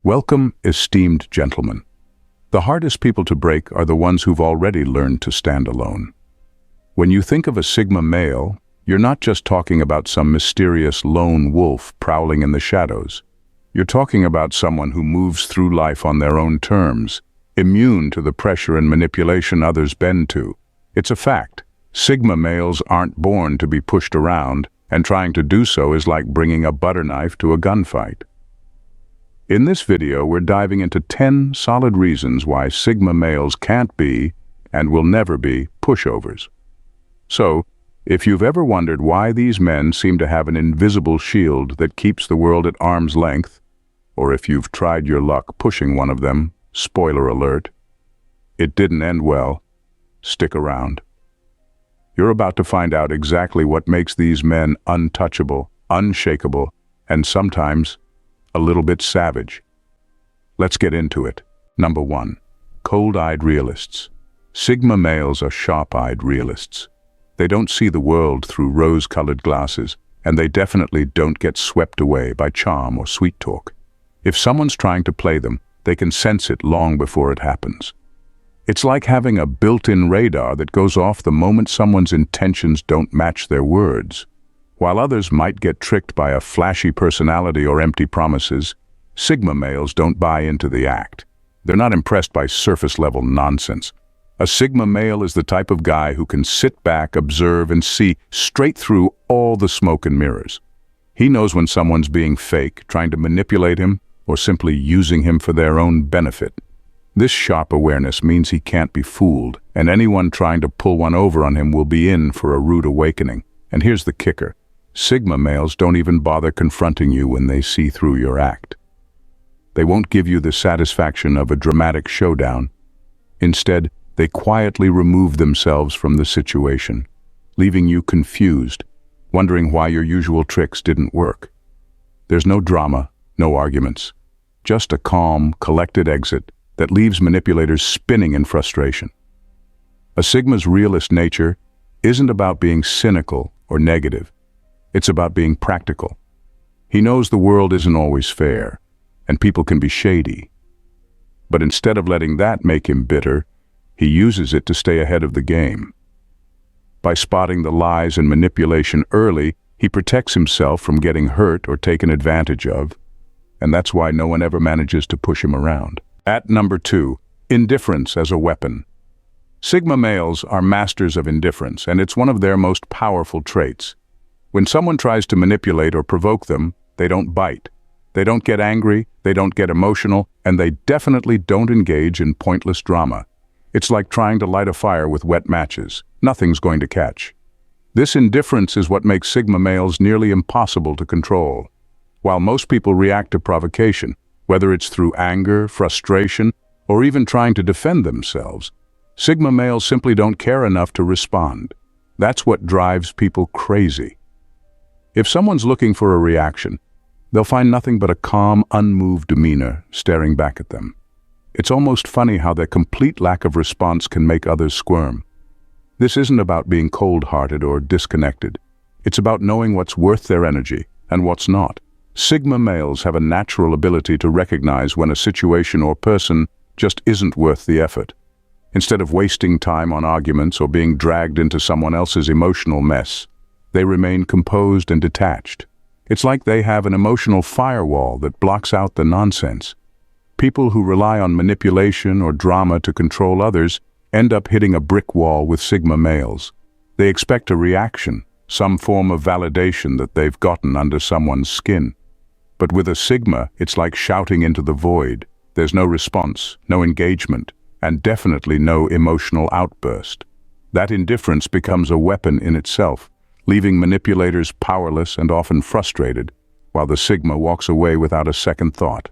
Welcome, esteemed gentlemen. The hardest people to break are the ones who've already learned to stand alone. When you think of a Sigma male, you're not just talking about some mysterious lone wolf prowling in the shadows. You're talking about someone who moves through life on their own terms, immune to the pressure and manipulation others bend to. It's a fact. Sigma males aren't born to be pushed around, and trying to do so is like bringing a butter knife to a gunfight. In this video, we're diving into 10 solid reasons why Sigma males can't be, and will never be, pushovers. So, if you've ever wondered why these men seem to have an invisible shield that keeps the world at arm's length, or if you've tried your luck pushing one of them, spoiler alert, it didn't end well, stick around. You're about to find out exactly what makes these men untouchable, unshakable, and sometimes a little bit savage. Let's get into it. Number 1. Cold-eyed realists. Sigma males are sharp-eyed realists. They don't see the world through rose-colored glasses, and they definitely don't get swept away by charm or sweet talk. If someone's trying to play them, they can sense it long before it happens. It's like having a built-in radar that goes off the moment someone's intentions don't match their words. While others might get tricked by a flashy personality or empty promises, Sigma males don't buy into the act. They're not impressed by surface-level nonsense. A Sigma male is the type of guy who can sit back, observe, and see straight through all the smoke and mirrors. He knows when someone's being fake, trying to manipulate him, or simply using him for their own benefit. This sharp awareness means he can't be fooled, and anyone trying to pull one over on him will be in for a rude awakening. And here's the kicker. Sigma males don't even bother confronting you when they see through your act. They won't give you the satisfaction of a dramatic showdown. Instead, they quietly remove themselves from the situation, leaving you confused, wondering why your usual tricks didn't work. There's no drama, no arguments, just a calm, collected exit that leaves manipulators spinning in frustration. A Sigma's realist nature isn't about being cynical or negative. It's about being practical. He knows the world isn't always fair, and people can be shady. But instead of letting that make him bitter, he uses it to stay ahead of the game. By spotting the lies and manipulation early, he protects himself from getting hurt or taken advantage of, and that's why no one ever manages to push him around. At number 2, indifference as a weapon. Sigma males are masters of indifference, and it's one of their most powerful traits. When someone tries to manipulate or provoke them, they don't bite. They don't get angry, they don't get emotional, and they definitely don't engage in pointless drama. It's like trying to light a fire with wet matches. Nothing's going to catch. This indifference is what makes Sigma males nearly impossible to control. While most people react to provocation, whether it's through anger, frustration, or even trying to defend themselves, Sigma males simply don't care enough to respond. That's what drives people crazy. If someone's looking for a reaction, they'll find nothing but a calm, unmoved demeanor staring back at them. It's almost funny how their complete lack of response can make others squirm. This isn't about being cold-hearted or disconnected. It's about knowing what's worth their energy and what's not. Sigma males have a natural ability to recognize when a situation or person just isn't worth the effort. Instead of wasting time on arguments or being dragged into someone else's emotional mess, they remain composed and detached. It's like they have an emotional firewall that blocks out the nonsense. People who rely on manipulation or drama to control others end up hitting a brick wall with Sigma males. They expect a reaction, some form of validation that they've gotten under someone's skin. But with a Sigma, it's like shouting into the void. There's no response, no engagement, and definitely no emotional outburst. That indifference becomes a weapon in itself, leaving manipulators powerless and often frustrated, while the Sigma walks away without a second thought.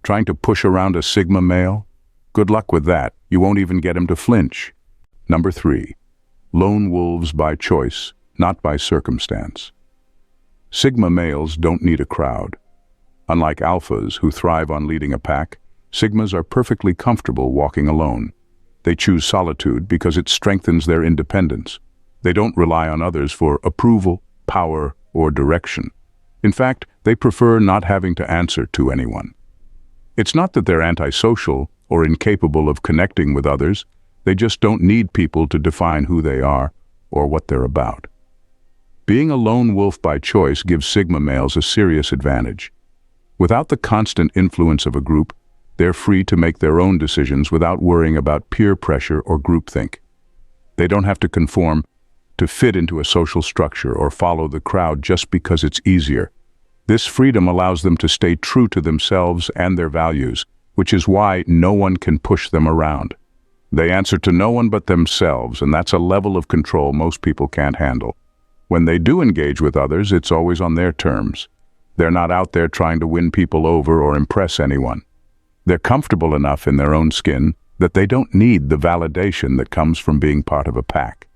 Trying to push around a Sigma male? Good luck with that. You won't even get him to flinch. Number 3. Lone wolves by choice, not by circumstance. Sigma males don't need a crowd. Unlike alphas who thrive on leading a pack, Sigmas are perfectly comfortable walking alone. They choose solitude because it strengthens their independence. They don't rely on others for approval, power, or direction. In fact, they prefer not having to answer to anyone. It's not that they're antisocial or incapable of connecting with others. They just don't need people to define who they are or what they're about. Being a lone wolf by choice gives Sigma males a serious advantage. Without the constant influence of a group, they're free to make their own decisions without worrying about peer pressure or groupthink. They don't have to conform to fit into a social structure or follow the crowd just because it's easier. This freedom allows them to stay true to themselves and their values, which is why no one can push them around. They answer to no one but themselves, and that's a level of control most people can't handle. When they do engage with others, it's always on their terms. They're not out there trying to win people over or impress anyone. They're comfortable enough in their own skin that they don't need the validation that comes from being part of a pack.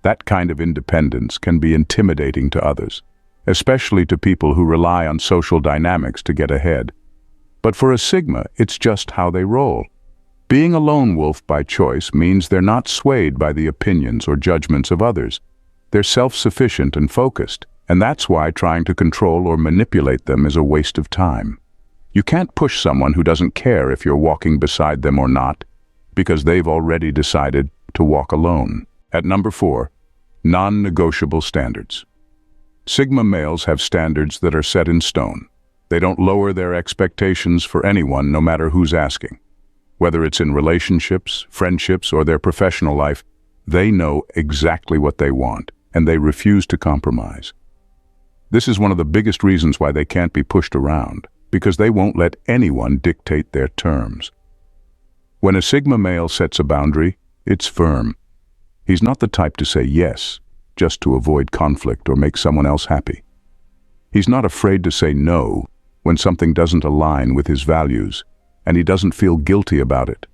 That kind of independence can be intimidating to others, especially to people who rely on social dynamics to get ahead. But for a Sigma, it's just how they roll. Being a lone wolf by choice means they're not swayed by the opinions or judgments of others. They're self-sufficient and focused, and that's why trying to control or manipulate them is a waste of time. You can't push someone who doesn't care if you're walking beside them or not, because they've already decided to walk alone. At number 4, non-negotiable standards. Sigma males have standards that are set in stone. They don't lower their expectations for anyone, no matter who's asking. Whether it's in relationships, friendships, or their professional life, they know exactly what they want, and they refuse to compromise. This is one of the biggest reasons why they can't be pushed around, because they won't let anyone dictate their terms. When a Sigma male sets a boundary, it's firm. He's not the type to say yes, just to avoid conflict or make someone else happy. He's not afraid to say no when something doesn't align with his values, and he doesn't feel guilty about it.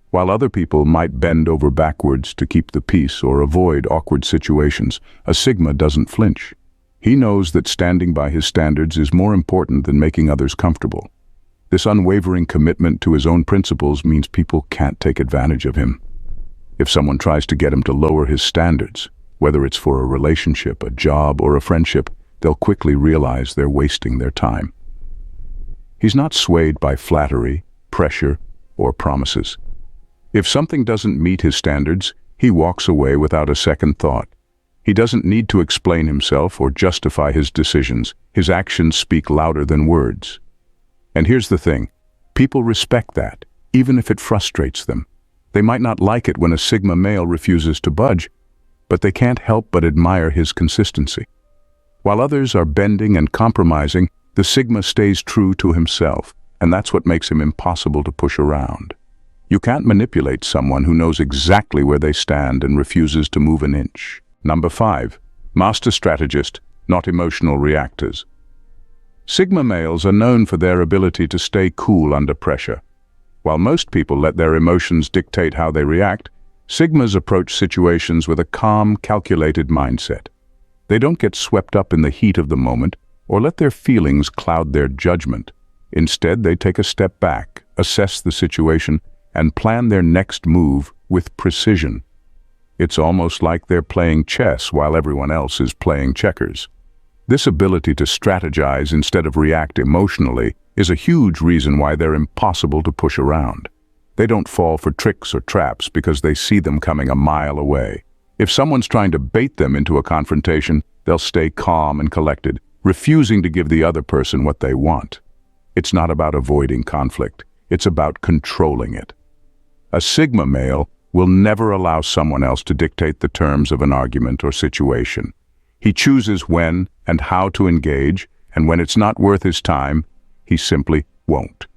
While other people might bend over backwards to keep the peace or avoid awkward situations, a Sigma doesn't flinch. He knows that standing by his standards is more important than making others comfortable. This unwavering commitment to his own principles means people can't take advantage of him. If someone tries to get him to lower his standards, whether it's for a relationship, a job, or a friendship, they'll quickly realize they're wasting their time. He's not swayed by flattery, pressure, or promises. If something doesn't meet his standards, he walks away without a second thought. He doesn't need to explain himself or justify his decisions. His actions speak louder than words. And here's the thing, people respect that, even if it frustrates them. They might not like it when a Sigma male refuses to budge, but they can't help but admire his consistency. While others are bending and compromising, the Sigma stays true to himself, and that's what makes him impossible to push around. You can't manipulate someone who knows exactly where they stand and refuses to move an inch. Number 5, master strategist, not emotional reactors. Sigma males are known for their ability to stay cool under pressure. While most people let their emotions dictate how they react, Sigmas approach situations with a calm, calculated mindset. They don't get swept up in the heat of the moment or let their feelings cloud their judgment. Instead, they take a step back, assess the situation, and plan their next move with precision. It's almost like they're playing chess while everyone else is playing checkers. This ability to strategize instead of react emotionally is a huge reason why they're impossible to push around. They don't fall for tricks or traps because they see them coming a mile away. If someone's trying to bait them into a confrontation, they'll stay calm and collected, refusing to give the other person what they want. It's not about avoiding conflict, it's about controlling it. A Sigma male will never allow someone else to dictate the terms of an argument or situation. He chooses when and how to engage, and when it's not worth his time, he simply won't.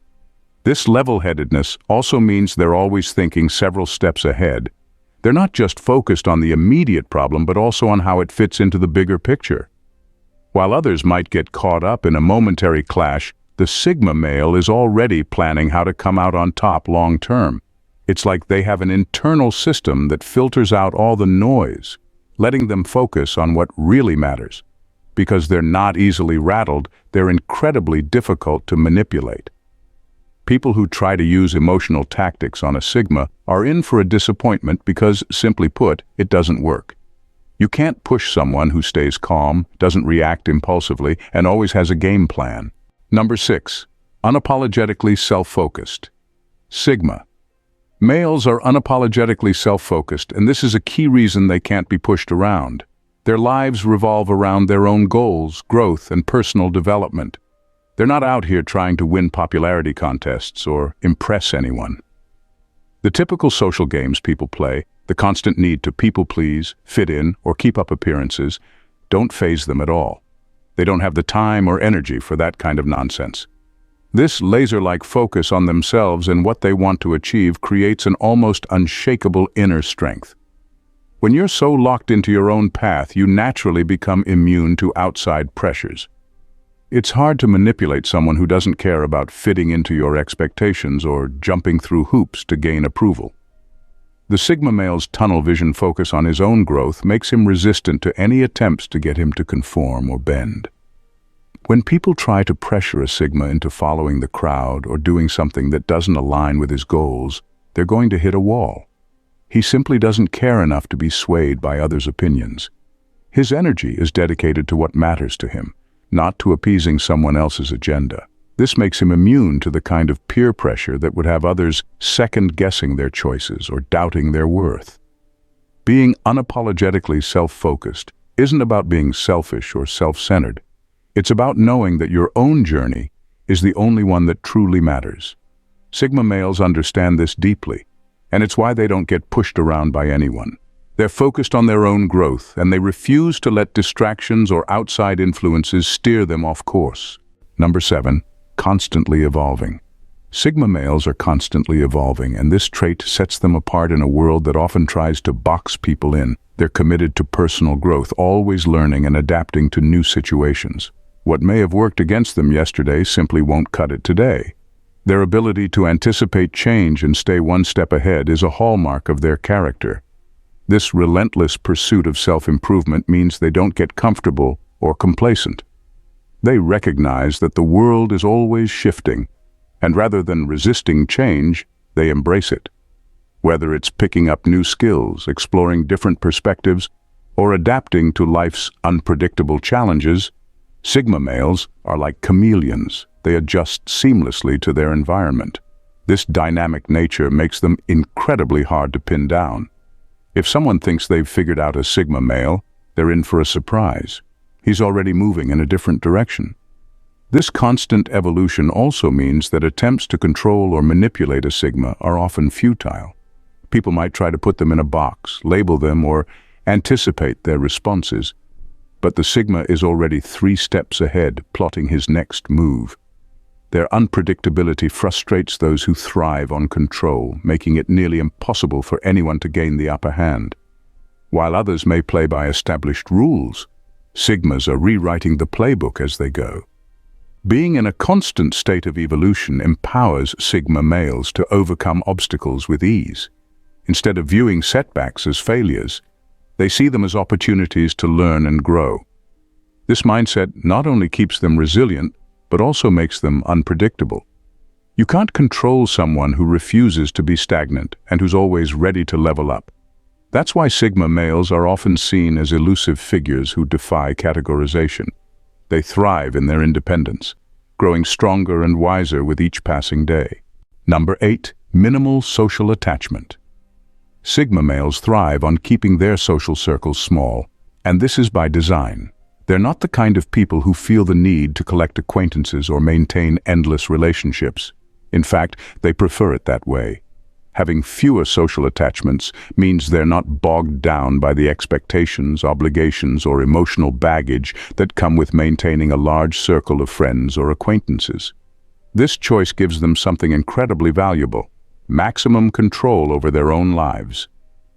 This level-headedness also means they're always thinking several steps ahead. They're not just focused on the immediate problem, but also on how it fits into the bigger picture. While others might get caught up in a momentary clash, the Sigma male is already planning how to come out on top long-term. It's like they have an internal system that filters out all the noise, letting them focus on what really matters. Because they're not easily rattled, they're incredibly difficult to manipulate. People who try to use emotional tactics on a Sigma are in for a disappointment because, simply put, it doesn't work. You can't push someone who stays calm, doesn't react impulsively, and always has a game plan. Number 6, Unapologetically self-focused. Sigma. Males are unapologetically self-focused, and this is a key reason they can't be pushed around. Their lives revolve around their own goals, growth, and personal development. They're not out here trying to win popularity contests or impress anyone. The typical social games people play, the constant need to people-please, fit in, or keep up appearances, don't faze them at all. They don't have the time or energy for that kind of nonsense. This laser-like focus on themselves and what they want to achieve creates an almost unshakable inner strength. When you're so locked into your own path, you naturally become immune to outside pressures. It's hard to manipulate someone who doesn't care about fitting into your expectations or jumping through hoops to gain approval. The Sigma male's tunnel vision focus on his own growth makes him resistant to any attempts to get him to conform or bend. When people try to pressure a Sigma into following the crowd or doing something that doesn't align with his goals, they're going to hit a wall. He simply doesn't care enough to be swayed by others' opinions. His energy is dedicated to what matters to him, not to appeasing someone else's agenda. This makes him immune to the kind of peer pressure that would have others second-guessing their choices or doubting their worth. Being unapologetically self-focused isn't about being selfish or self-centered. It's about knowing that your own journey is the only one that truly matters. Sigma males understand this deeply, and it's why they don't get pushed around by anyone. They're focused on their own growth, and they refuse to let distractions or outside influences steer them off course. Number 7. Constantly evolving. Sigma males are constantly evolving, and this trait sets them apart in a world that often tries to box people in. They're committed to personal growth, always learning and adapting to new situations. What may have worked against them yesterday simply won't cut it today. Their ability to anticipate change and stay one step ahead is a hallmark of their character. This relentless pursuit of self-improvement means they don't get comfortable or complacent. They recognize that the world is always shifting, and rather than resisting change, they embrace it. Whether it's picking up new skills, exploring different perspectives, or adapting to life's unpredictable challenges, Sigma males are like chameleons. They adjust seamlessly to their environment. This dynamic nature makes them incredibly hard to pin down. If someone thinks they've figured out a Sigma male, they're in for a surprise. He's already moving in a different direction. This constant evolution also means that attempts to control or manipulate a Sigma are often futile. People might try to put them in a box, label them, or anticipate their responses. But the Sigma is already 3 steps ahead, plotting his next move. Their unpredictability frustrates those who thrive on control, making it nearly impossible for anyone to gain the upper hand. While others may play by established rules, Sigmas are rewriting the playbook as they go. Being in a constant state of evolution empowers Sigma males to overcome obstacles with ease. Instead of viewing setbacks as failures, they see them as opportunities to learn and grow. This mindset not only keeps them resilient, but also makes them unpredictable. You can't control someone who refuses to be stagnant and who's always ready to level up. That's why Sigma males are often seen as elusive figures who defy categorization. They thrive in their independence, growing stronger and wiser with each passing day. Number 8. Minimal social attachment. Sigma males thrive on keeping their social circles small, and this is by design. They're not the kind of people who feel the need to collect acquaintances or maintain endless relationships. In fact, they prefer it that way. Having fewer social attachments means they're not bogged down by the expectations, obligations, or emotional baggage that come with maintaining a large circle of friends or acquaintances. This choice gives them something incredibly valuable: maximum control over their own lives.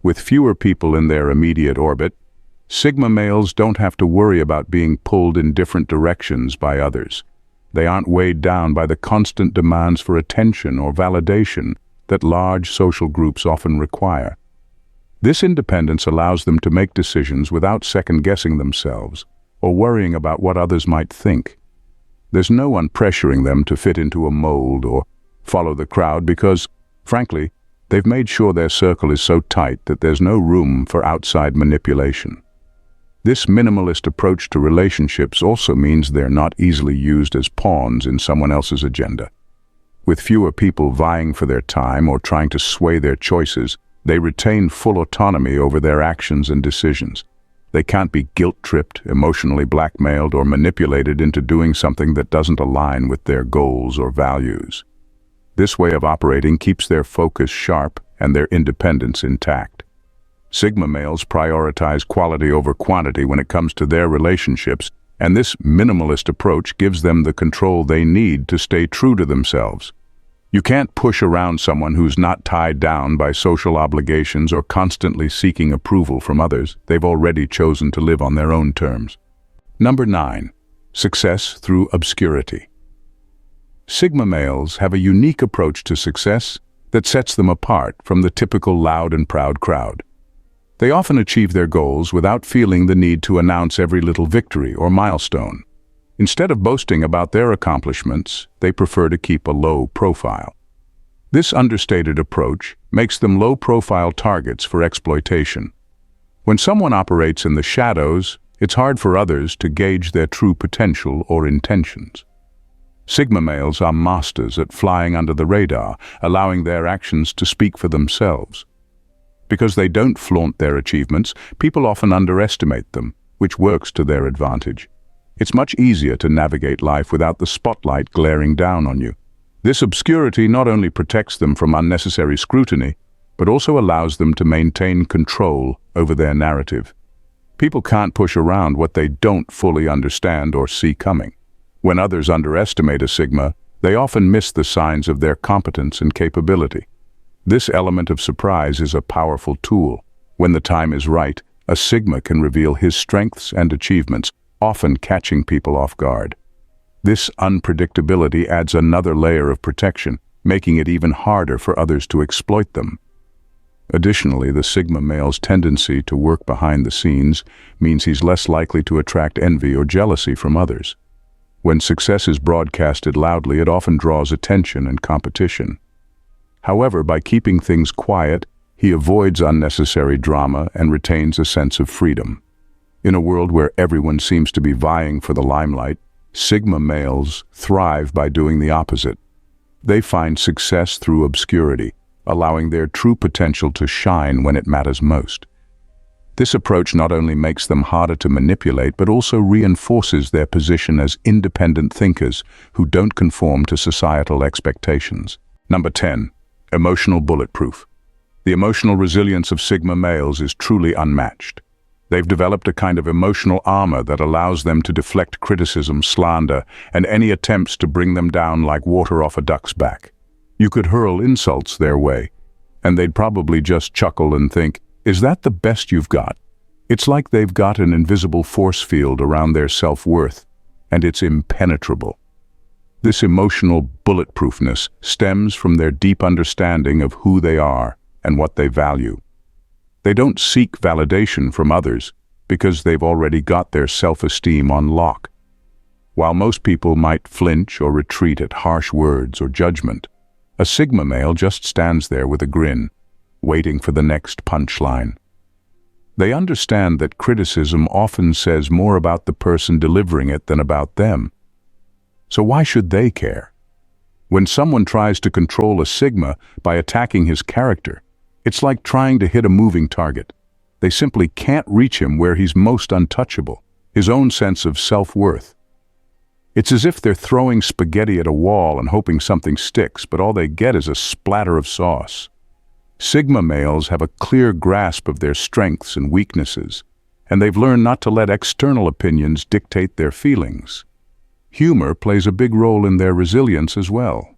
With fewer people in their immediate orbit, Sigma males don't have to worry about being pulled in different directions by others. They aren't weighed down by the constant demands for attention or validation that large social groups often require. This independence allows them to make decisions without second-guessing themselves or worrying about what others might think. There's no one pressuring them to fit into a mold or follow the crowd because, frankly, they've made sure their circle is so tight that there's no room for outside manipulation. This minimalist approach to relationships also means they're not easily used as pawns in someone else's agenda. With fewer people vying for their time or trying to sway their choices, they retain full autonomy over their actions and decisions. They can't be guilt-tripped, emotionally blackmailed, or manipulated into doing something that doesn't align with their goals or values. This way of operating keeps their focus sharp and their independence intact. Sigma males prioritize quality over quantity when it comes to their relationships, and this minimalist approach gives them the control they need to stay true to themselves. You can't push around someone who's not tied down by social obligations or constantly seeking approval from others. They've already chosen to live on their own terms. Number 9. Success through obscurity. Sigma males have a unique approach to success that sets them apart from the typical loud and proud crowd. They often achieve their goals without feeling the need to announce every little victory or milestone. Instead of boasting about their accomplishments, they prefer to keep a low profile. This understated approach makes them low-profile targets for exploitation. When someone operates in the shadows, it's hard for others to gauge their true potential or intentions. Sigma males are masters at flying under the radar, allowing their actions to speak for themselves. Because they don't flaunt their achievements, people often underestimate them, which works to their advantage. It's much easier to navigate life without the spotlight glaring down on you. This obscurity not only protects them from unnecessary scrutiny, but also allows them to maintain control over their narrative. People can't push around what they don't fully understand or see coming. When others underestimate a Sigma, they often miss the signs of their competence and capability. This element of surprise is a powerful tool. When the time is right, a Sigma can reveal his strengths and achievements, often catching people off guard. This unpredictability adds another layer of protection, making it even harder for others to exploit them. Additionally, the Sigma male's tendency to work behind the scenes means he's less likely to attract envy or jealousy from others. When success is broadcasted loudly, it often draws attention and competition. However, by keeping things quiet, he avoids unnecessary drama and retains a sense of freedom. In a world where everyone seems to be vying for the limelight, Sigma males thrive by doing the opposite. They find success through obscurity, allowing their true potential to shine when it matters most. This approach not only makes them harder to manipulate, but also reinforces their position as independent thinkers who don't conform to societal expectations. Number 10. Emotional bulletproof. The emotional resilience of Sigma males is truly unmatched. They've developed a kind of emotional armor that allows them to deflect criticism, slander, and any attempts to bring them down like water off a duck's back. You could hurl insults their way, and they'd probably just chuckle and think, "Is that the best you've got?" It's like they've got an invisible force field around their self-worth, and it's impenetrable. This emotional bulletproofness stems from their deep understanding of who they are and what they value. They don't seek validation from others because they've already got their self-esteem on lock. While most people might flinch or retreat at harsh words or judgment, a Sigma male just stands there with a grin, waiting for the next punchline. They understand that criticism often says more about the person delivering it than about them. So why should they care? When someone tries to control a Sigma by attacking his character, it's like trying to hit a moving target. They simply can't reach him where he's most untouchable, his own sense of self-worth. It's as if they're throwing spaghetti at a wall and hoping something sticks, but all they get is a splatter of sauce. Sigma males have a clear grasp of their strengths and weaknesses, and they've learned not to let external opinions dictate their feelings. Humor plays a big role in their resilience as well.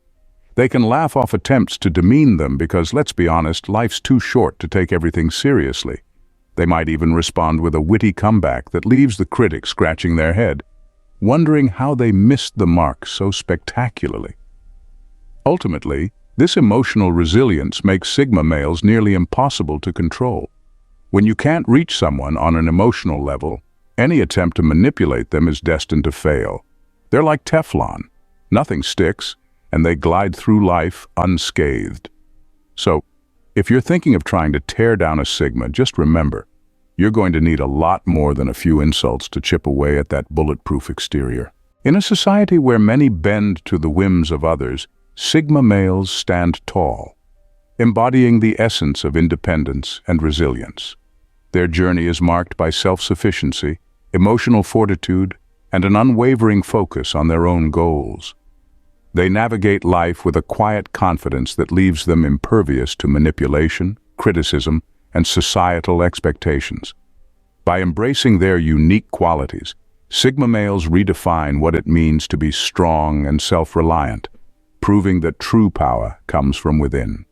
They can laugh off attempts to demean them because, let's be honest, life's too short to take everything seriously. They might even respond with a witty comeback that leaves the critic scratching their head, wondering how they missed the mark so spectacularly. Ultimately, this emotional resilience makes Sigma males nearly impossible to control. When you can't reach someone on an emotional level, any attempt to manipulate them is destined to fail. They're like Teflon. Nothing sticks, and they glide through life unscathed. So, if you're thinking of trying to tear down a Sigma, just remember, you're going to need a lot more than a few insults to chip away at that bulletproof exterior. In a society where many bend to the whims of others, Sigma males stand tall, embodying the essence of independence and resilience. Their journey is marked by self-sufficiency, emotional fortitude, and an unwavering focus on their own goals. They navigate life with a quiet confidence that leaves them impervious to manipulation, criticism, and societal expectations. By embracing their unique qualities, Sigma males redefine what it means to be strong and self-reliant, proving that true power comes from within.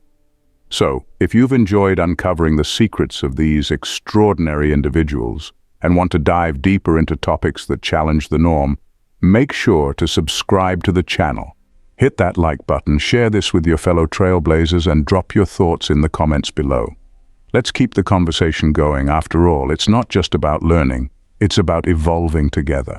So, if you've enjoyed uncovering the secrets of these extraordinary individuals and want to dive deeper into topics that challenge the norm, make sure to subscribe to the channel. Hit that like button, share this with your fellow trailblazers, and drop your thoughts in the comments below. Let's keep the conversation going. After all, it's not just about learning, it's about evolving together.